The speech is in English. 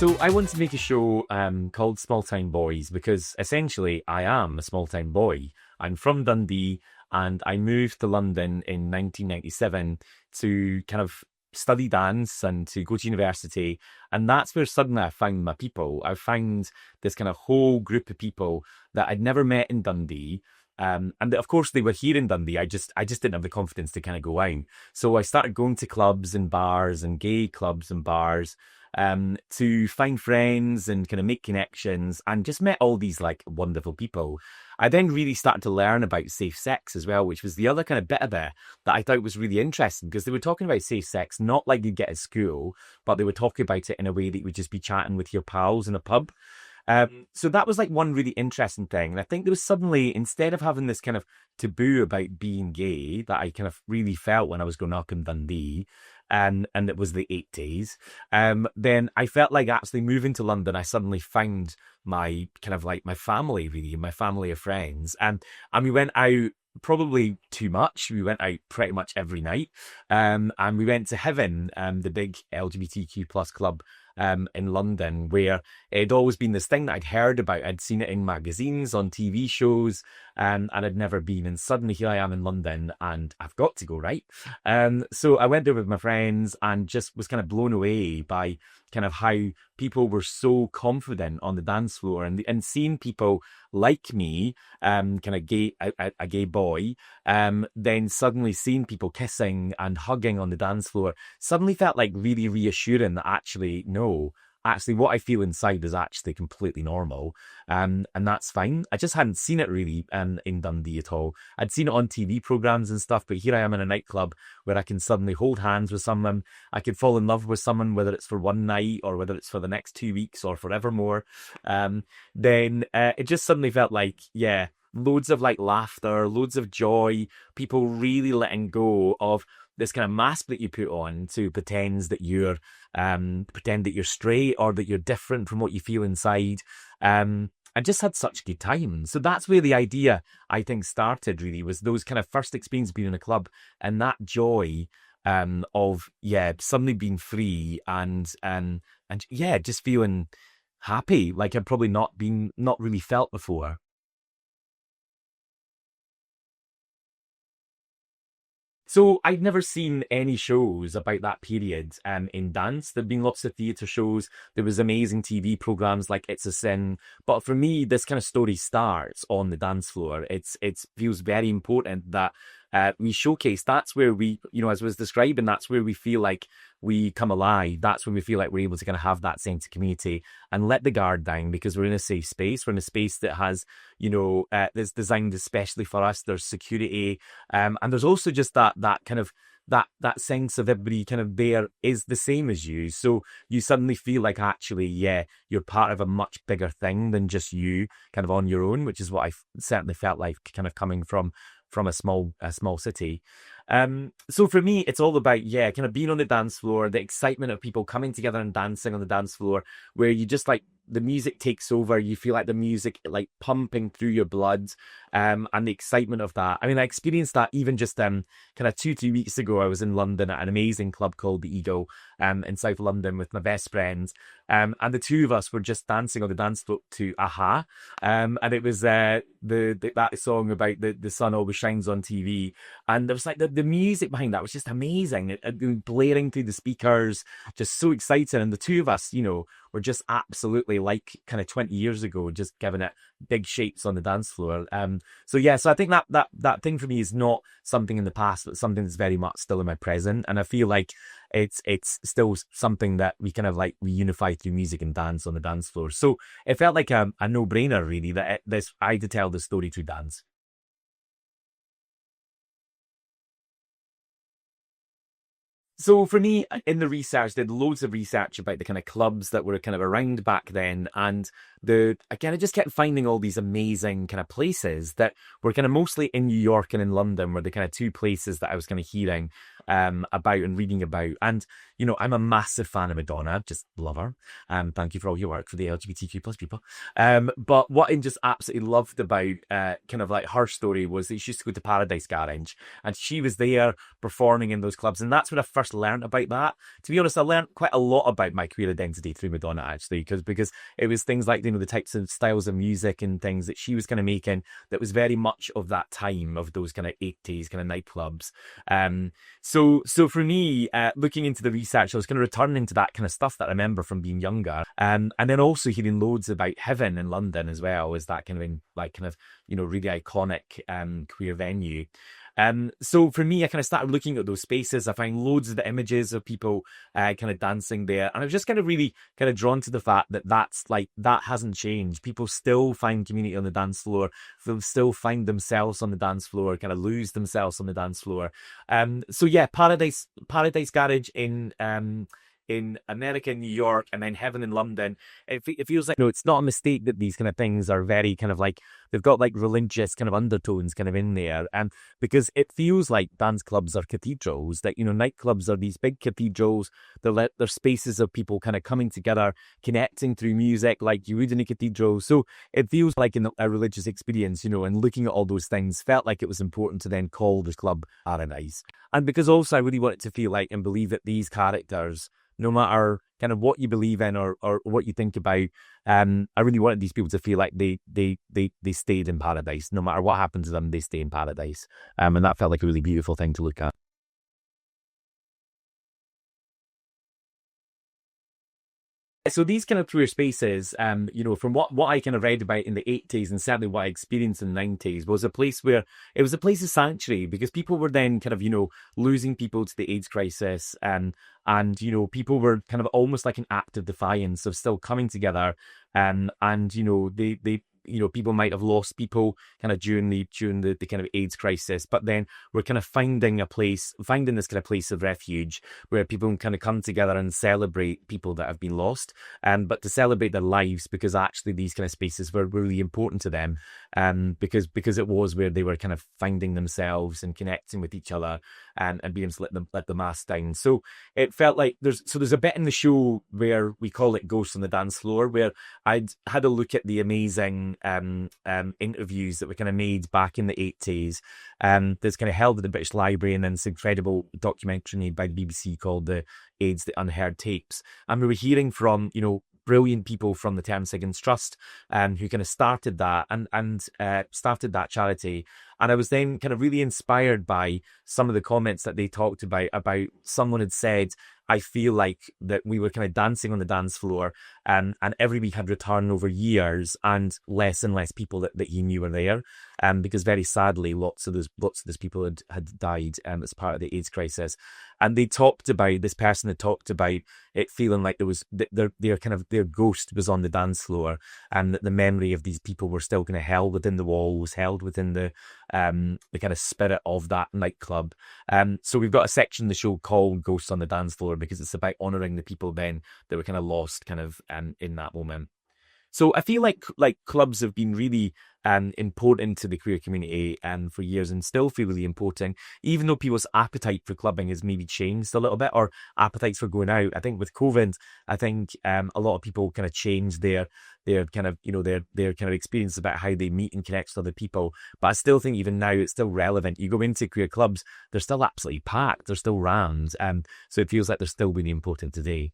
So I want to make a show called Small Town Boys because essentially I am a small town boy. I'm from Dundee and I moved to London in 1997 to kind of study dance and to go to university. And that's where suddenly I found my people. I found this kind of whole group of people that I'd never met in Dundee. And of course they were here in Dundee. I just didn't have the confidence to kind of go out. So I started going to clubs and bars and gay clubs and bars to find friends and kind of make connections and just met all these like wonderful people. I then really started to learn about safe sex as well, which was the other kind of bit of it that I thought was really interesting because they were talking about safe sex, not like you'd get at school, but they were talking about it in a way that you would just be chatting with your pals in a pub. So that was like one really interesting thing. And I think there was suddenly, instead of having this kind of taboo about being gay that I kind of really felt when I was growing up in Dundee, and it was the 80s, then I felt like actually moving to London, I suddenly found my kind of like my family, really, my family of friends. And we went out probably too much. We went out pretty much every night. And we went to Heaven, the big LGBTQ plus club in London, where it'd always been this thing that I'd heard about. I'd seen it in magazines, on TV shows, and I'd never been. And suddenly here I am in London and I've got to go, right? So I went there with my friends and just was kind of blown away by kind of how people were so confident on the dance floor, and seeing people like me, kind of gay, a gay boy, then suddenly seeing people kissing and hugging on the dance floor suddenly felt like really reassuring that actually, no, actually what I feel inside is actually completely normal. And that's fine. I just hadn't seen it really in Dundee at all. I'd seen it on TV programs and stuff, but here I am in a nightclub where I can suddenly hold hands with someone. I could fall in love with someone, whether it's for one night or whether it's for the next 2 weeks or forevermore. Then it just suddenly felt like, yeah, loads of like laughter, loads of joy, people really letting go of this kind of mask that you put on to pretend that you're straight or that you're different from what you feel inside. I just had such good time. So that's where the idea, I think, started really, was those kind of first experience being in a club and that joy of, yeah, suddenly being free and yeah, just feeling happy like I'd probably not really felt before. So I'd never seen any shows about that period in dance. There'd been lots of theatre shows. There was amazing TV programs like It's a Sin. But for me, this kind of story starts on the dance floor. It feels very important that we showcase. That's where we, as I was describing, that's where we feel like we come alive. That's when we feel like we're able to kind of have that sense of community and let the guard down because we're in a safe space. We're in a space that has, that's designed especially for us. There's security, and there's also just that kind of that sense of everybody kind of there is the same as you. So you suddenly feel like actually, yeah, you're part of a much bigger thing than just you kind of on your own, which is what I certainly felt like kind of coming from a small city. So for me, it's all about, yeah, kind of being on the dance floor, the excitement of people coming together and dancing on the dance floor, where you just like the music takes over. You feel like the music like pumping through your blood, and the excitement of that. I mean, I experienced that even just kind of 2 3 weeks ago. I was in London at an amazing club called the Eagle, in South London with my best friends, and the two of us were just dancing on the dance floor to Aha, and it was that song about the sun always shines on TV, and there was like the music behind that was just amazing. It blaring through the speakers, just so exciting. And the two of us, were just absolutely like kind of 20 years ago, just giving it big shapes on the dance floor. So yeah, so I think that thing for me is not something in the past, but something that's very much still in my present. And I feel like it's still something that we kind of like we unify through music and dance on the dance floor. So it felt like a no-brainer really that I had to tell the story through dance. So for me, in the research, did loads of research about the kind of clubs that were kind of around back then, and I kind of just kept finding all these amazing kind of places that were kind of mostly in New York and in London, were the kind of two places that I was kind of hearing. about and reading about. And, you know, I'm a massive fan of Madonna, just love her. Thank you for all your work for the LGBTQ plus people. But what I just absolutely loved about kind of like her story was that she used to go to Paradise Garage, and she was there performing in those clubs. And that's when I first learned about that. To be honest, I learned quite a lot about my queer identity through Madonna, actually, because it was things like, you know, the types of styles of music and things that she was kind of making that was very much of that time, of those kind of 80s kind of nightclubs. So for me, looking into the research, I was kind of returning to that kind of stuff that I remember from being younger. And then also hearing loads about Heaven in London as well, as that kind of you know, really iconic queer venue. So for me, I kind of started looking at those spaces. I find loads of the images of people kind of dancing there. And I was just kind of really kind of drawn to the fact that that hasn't changed. People still find community on the dance floor. They'll still find themselves on the dance floor, kind of lose themselves on the dance floor. So yeah, Paradise Garage in America, New York, and then Heaven in London. It feels like, you know, it's not a mistake that these kind of things are very kind of like, they've got like religious kind of undertones kind of in there. And because it feels like dance clubs are cathedrals, that, you know, nightclubs are these big cathedrals. They're spaces of people kind of coming together, connecting through music like you would in a cathedral. So it feels like a religious experience, you know, and looking at all those things felt like it was important to then call this club Paradise. And because also I really wanted to feel like and believe that these characters, no matter kind of what you believe in or what you think about, I really wanted these people to feel like they stayed in paradise. No matter what happened to them, they stay in paradise. And that felt like a really beautiful thing to look at. So these kind of queer spaces, you know, from what I kind of read about in the 80s and certainly what I experienced in the 90s, was a place where it was a place of sanctuary, because people were then kind of, you know, losing people to the AIDS crisis, and you know, people were kind of almost like an act of defiance of still coming together, and you know, they you know, people might have lost people kind of during the kind of AIDS crisis, but then we're kind of finding this kind of place of refuge where people can kind of come together and celebrate people that have been lost, but to celebrate their lives, because actually these kind of spaces were really important to them, because it was where they were kind of finding themselves and connecting with each other, and being able to let the mask down. So it felt like there's a bit in the show where we call it Ghosts on the Dance Floor, where I'd had a look at the amazing interviews that were kind of made back in the 80s, that's kind of held at the British Library, and then this incredible documentary made by the BBC called The AIDS, The Unheard Tapes. And we were hearing from, you know, brilliant people from the Terence Higgins Trust, who kind of started that and started that charity. And I was then kind of really inspired by some of the comments that they talked about someone had said, I feel like that we were kind of dancing on the dance floor, and every week had returned over years, and less people that he knew were there, because very sadly lots of those people had died as part of the AIDS crisis. And this person had talked about it feeling like there was their ghost was on the dance floor, and that the memory of these people were still kind of held within the walls, held within the kind of spirit of that nightclub. So we've got a section in the show called Ghosts on the Dance Floor, because it's about honouring the people then that were kind of lost kind of in that moment. So I feel like clubs have been really important to the queer community for years, and still feel really important, even though people's appetite for clubbing has maybe changed a little bit, or appetites for going out. I think with COVID, a lot of people kind of changed their kind of, you know, their kind of experience about how they meet and connect with other people. But I still think even now it's still relevant. You go into queer clubs, they're still absolutely packed, they're still rammed. So it feels like they're still really important today.